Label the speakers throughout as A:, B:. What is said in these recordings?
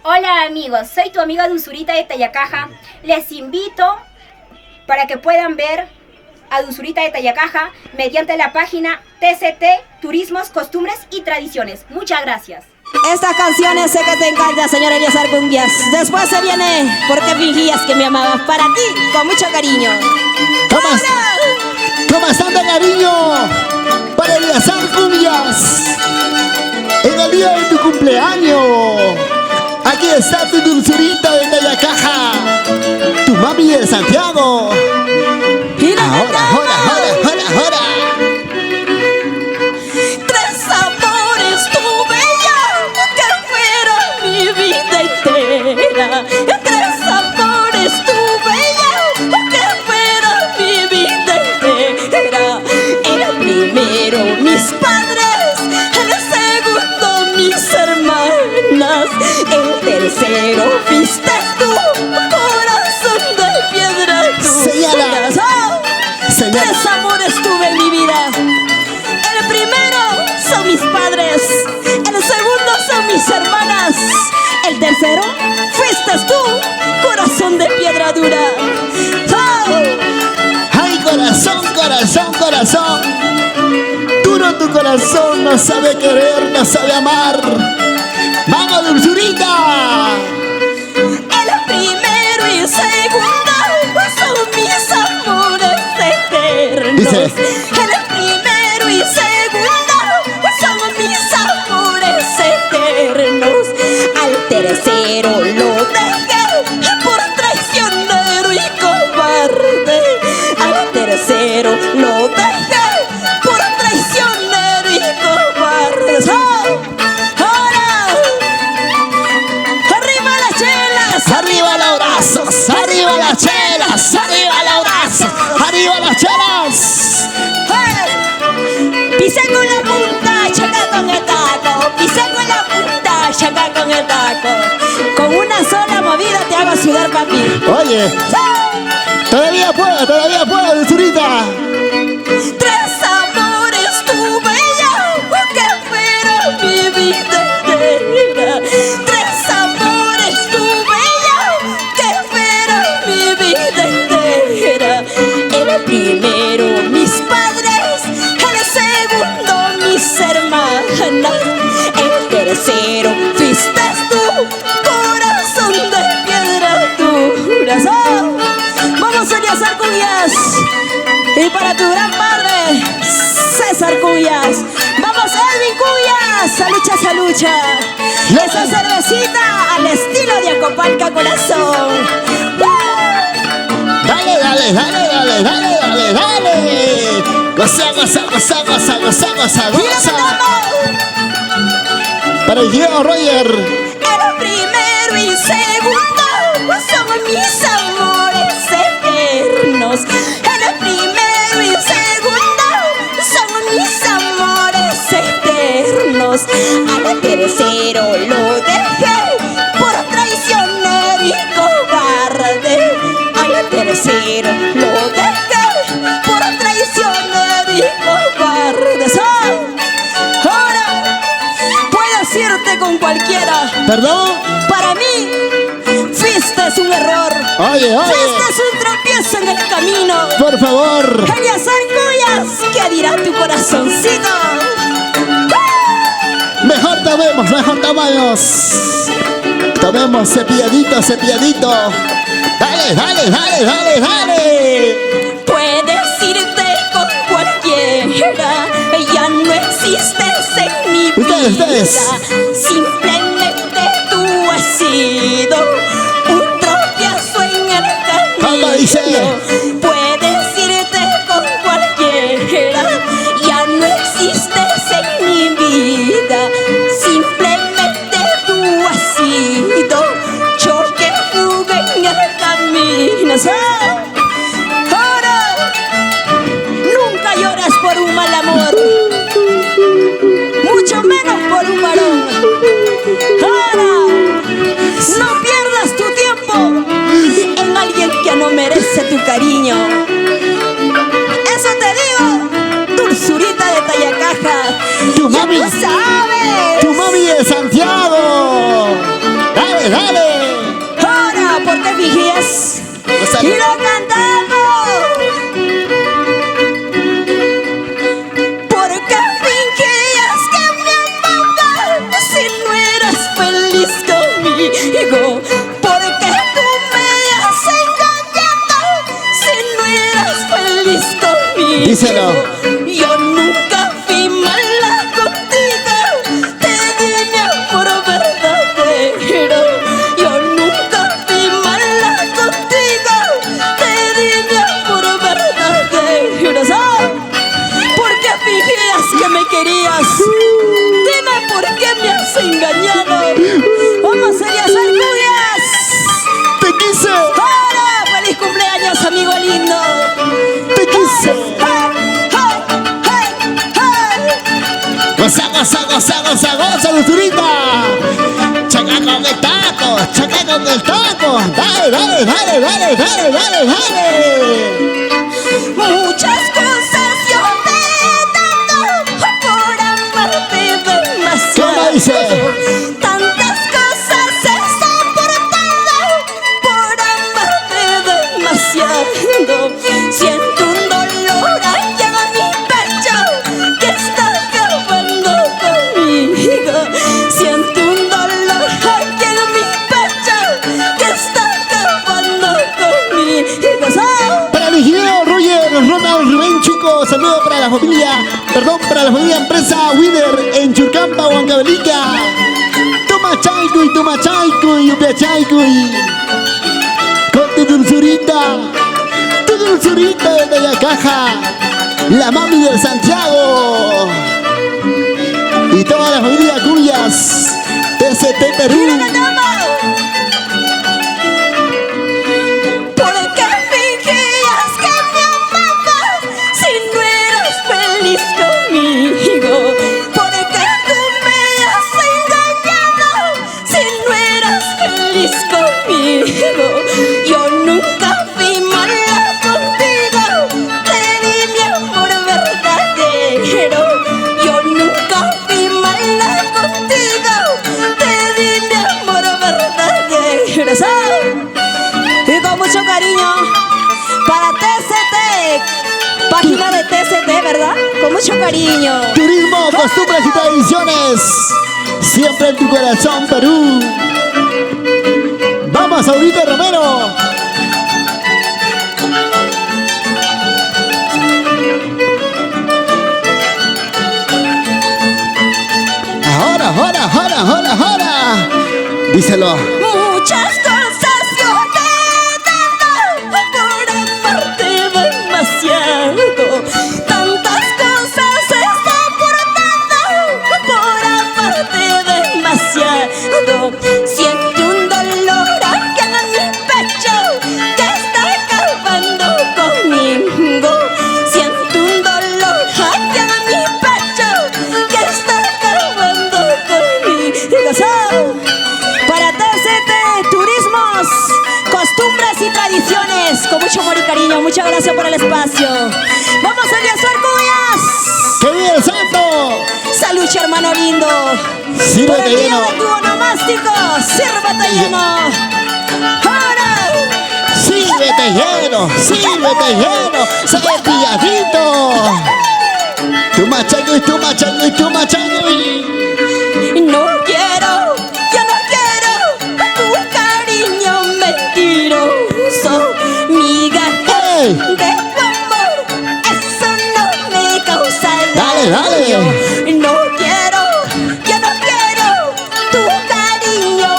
A: Hola amigos, soy tu amiga Dulzurita de Tayacaja. Les invito para que puedan ver a Dulzurita de Tayacaja mediante la página TCT Turismos, Costumbres y Tradiciones. Muchas gracias.
B: Estas canciones sé que te encantan, señora Eliazar Cumbias. Después se viene Porque fingías que me amabas. Para ti, con mucho cariño.
C: Con bastante cariño para Eliazar Cumbias. En el día de tu cumpleaños. Aquí está tu Dulzurita de Tayacaja, tu mami de Santiago. Ahora.
B: Tres amores tuve ya, que fueron mi vida entera. Tres amores tuve ya, que fueron mi vida entera. El primero mis padres, el segundo mis hermanas, el tercero fuiste tú, corazón de piedra tú.
C: Señala.
B: Tres amores tuve en mi vida. El primero son mis padres, el segundo son mis hermanas, el tercero fuiste tú, corazón de piedra dura.
C: Ay, corazón. Duro tu corazón, no sabe querer, no sabe amar. ¡Vamos, Dulzurita!
B: El primero y segundo son mis amores eternos.
C: Dice.
B: El primero y segundo son mis amores eternos. Al tercero lo dejé por traicionero y cobarde. Al tercero lo dejé por traicionero y cobarde. ¡Ahora! ¡Arriba las chelas!
C: ¡Arriba los brazos! ¡Arriba las chelas! ¡Arriba los brazos! ¡Arriba las chelas!
B: Pisa con la punta, choca con el taco. Pisa con la punta, choca con el taco. Con una sola movida te hago sudar, papi.
C: Oye, todavía puedo, Dulzurita.
B: Tres amores tuve yo, que fueron mi vida entera. Tres amores tuve yo, que fueron mi vida entera. El primero mis padres, el segundo mis hermanas, el tercero fuiste tú, corazón de piedra dura. Vamos a Eliazar Cumbias. Y para tu gran padre, César Cumbias. Vamos, Edwin Cumbias. A lucha. Esa cervecita al estilo de Acopalca, corazón.
C: Dale. Goza. Para el Diego Roger.
B: El primero y segundo son mis amores eternos. El primero y segundo son mis amores eternos. Al tercero lo dejé por traicionero y cobarde. Al tercero lo dejé por traicionero y cobarde. Ahora puedes irte con cualquiera.
C: ¿Perdón?
B: Para mí fuiste un error.
C: Oye.
B: Fuiste un tropiezo en el camino.
C: Por favor.
B: Eliazar Cumbias, ¿qué dirá tu corazoncito?
C: Mejor tomemos. Tomemos cepilladito. Dale.
B: Puedes irte con cualquiera, ya no existes en mi vida.
C: Ustedes.
B: Simplemente tú has sido un tropiezo en el camino.
C: ¿Cómo dice?
B: Puedes irte con cualquiera, ya no existes en mi vida. Simplemente tú has sido choque, fuga en el camino. Ahora, nunca llores por un mal amor, mucho menos por un varón. Ahora, no pierdas tu tiempo en alguien que no merece tu cariño. Eso te digo, Dulzurita de Tayacaja.
C: Tu mami.
B: Ya tú sabes.
C: Tu mami de Santiago. Dale.
B: Y lo cantamos. ¿Por qué fingías que me amabas si no eras feliz conmigo? ¿Por qué tú me has engañado si no eras feliz conmigo?
C: Díselo.
B: Yo nunca fui mala contigo, te di mi amor verdadero. Yo nunca fui mala contigo, te di mi amor verdadero. ¿Sabes? ¿Por qué fingías que me querías? Dime por qué me has engañado. Vamos a hacer cuyas.
C: Te quise,
B: ¡Hola! ¡Feliz cumpleaños, amigo lindo!
C: te quise.
B: ¡Hey!
C: Goza, goza, goza, goza, goza, Dulzurita. Choca con el taco, choca con el taco. Dale, dale, dale, dale, dale, dale, dale.
B: Muchas cosas yo te he dado por amarte demasiado.
C: ¿Cómo dice?
B: Tantas cosas he soportado por amarte demasiado. Siento un dolor allá en mi pecho que está acabando conmigo. Siento un dolor allá en mi pecho que está acabando conmigo.
C: Para el ingeniero Roger Ronald Rubén Chico, saludo para la familia, para la familia empresa Winner en Churcampa, Huancavelica. Toma chaico y upia chaico y con tu dulzurita de Tayacaja, la mami del Santiago y toda la familia Cuyas, TCT Perú.
B: ¿Por qué fingías que me amabas si no eras feliz conmigo? ¿Por qué tú me has engañado si no eras feliz conmigo? Yo nunca fui mala contigo, te di mi amor verdadero. Yo nunca fui mala contigo, te di mi amor verdadero. ¿Sabes? Y con mucho cariño para TCT, página de TCT, ¿verdad? Con mucho cariño.
C: Turismo, costumbres y tradiciones, siempre en tu corazón, Perú. Vamos, Aurito Romero. Ahora. Díselo.
B: Muchas cosas yo te he dado por amarte demasiado. Tantas cosas he soportado por amarte demasiado. Siento un dolor acá en mi pecho que está acabando conmigo. Siento un dolor acá en mi pecho que está acabando conmigo. Para TCT, turismos, costumbres y tradiciones, con mucho amor y cariño, muchas gracias por el espacio. Vamos a hacer cuyas.
C: ¡Que vive el santo!
B: Salud, hermano lindo.
C: Sírvete
B: Por el día
C: lleno.
B: de tu onomástico, sírvete lleno. Ahora.
C: Sírvete lleno, cepilladito. Tu machaño y tu machaño y tu machaño y...
B: No quiero, yo no quiero tu cariño mentiroso, migajas
C: ¡Hey!
B: de tu amor, eso no me causa
C: Dale, dale.
B: daño. No quiero, yo no quiero tu cariño,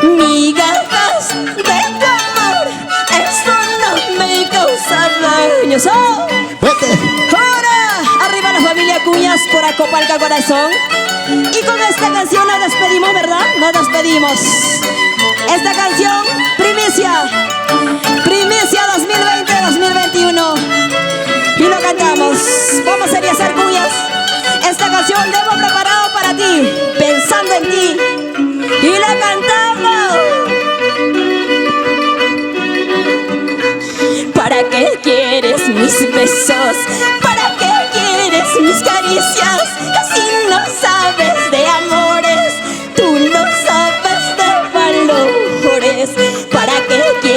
B: migajas de tu amor, eso no me causa daño.
C: Vete.
B: Ahora, arriba la familia Cuñas por Acopalca Corazón. Y con esta canción nos despedimos, ¿verdad? Nos despedimos. Esta canción, primicia 2020-2021. Y lo cantamos. Vamos a hacer Cuñas. Esta canción la hemos preparado para ti, pensando en ti. Y la cantamos. ¿Para qué quieres mis besos? ¿Para qué quieres mis caricias? Si no sabes de amores, tú no sabes de valores. ¿Para qué quieres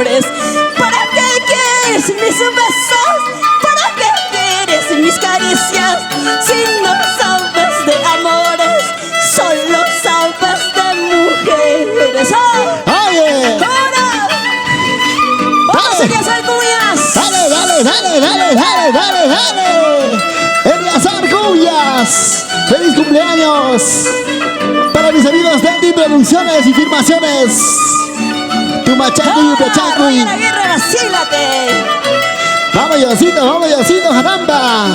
B: amores. ¿Para qué quieres mis besos? ¿Para qué quieres mis caricias? Si no sabes de amores, solo sabes de mujeres. ¡Oh!
C: ¡Oye!
B: ¡Ahora! ¡Vamos, Eleazar Cumbias!
C: ¡Dale, dale, dale, dale, dale, dale, dale! ¡Eleazar Cumbias! ¡Feliz cumpleaños! Para mis amigos de Andy Producciones y Filmaciones. Tu machaco y pechaco.
B: Roger Aguirre, vacílate.
C: Vamos, Yosito, caramba.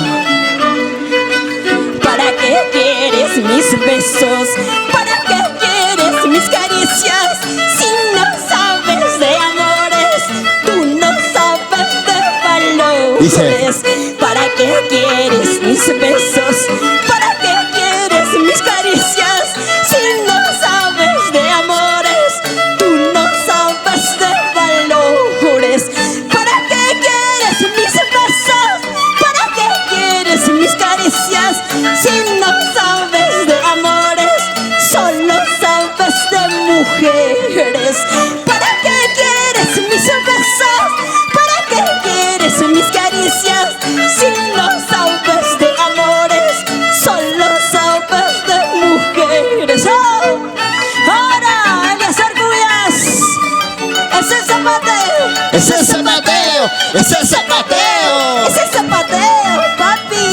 B: ¿Para qué quieres mis besos? ¿Para qué quieres mis caricias? Si no sabes de amores, tú no sabes de valores.
C: Dice.
B: ¿Para qué quieres mis besos? ¿Para qué quieres mis caricias? Si no sabes de amores, tú no sabes de valores. ¿Para qué quieres mis besos? ¿Para qué quieres mis caricias? Si no sabes de amores, solo sabes de mujeres. ¿Para qué quieres mis besos? ¿Para qué quieres mis caricias? Si no sabes de amores, solo sabes de mujeres. ¡Oh! Ahora, Eleazar Cumbias, ese es Zapateo,
C: ¡Ese es Zapateo! ¡Ese es Zapateo!
B: ese es Zapateo, papi.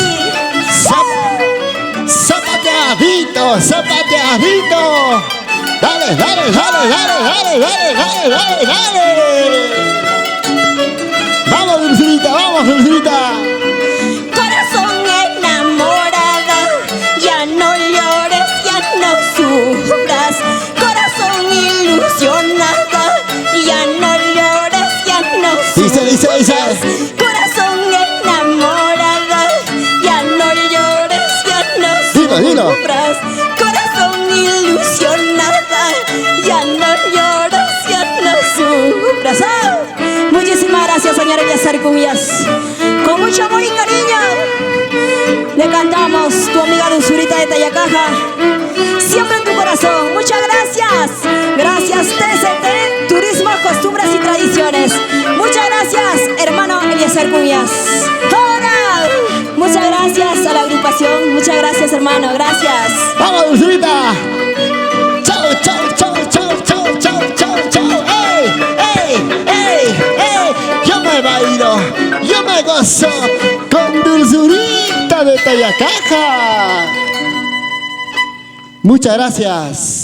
C: ¡Zapateadito! ¡Zapateadito! ¡Dale, dale, dale, dale, dale, dale, dale, dale, dale! ¡Vamos, Dulcinita, vamos, Dulcinita!
B: Corazón enamorada, ya no llores, ya no sufras. Corazón ilusionada, ya no llores, ya no sufras.
C: Dice.
B: Corazón enamorada, ya no llores, ya no
C: Dilo.
B: sufras. Corazón ilusionada, ya no llores, ya no sufras. ¡Ah! Muchísimas gracias, señor Eleazar Cumbias. Con mucho amor y cariño le cantamos tu amiga Dulzurita de Tayacaja. Siempre en tu corazón. Muchas gracias. Gracias TCT, Turismo, Costumbres y Tradiciones. Muchas gracias, hermano Eleazar Cumbias. ¡Ahora! Muchas gracias a la agrupación. Muchas gracias, hermano. Gracias.
C: ¡Vamos, Dulcinita! ¡Chao, chao, chao, chao, chao, chao, chao, chao! ¡Ey, ey, ey, ey! Yo me bailo, yo me gozo con Dulzurita de Tayacaja. Muchas gracias.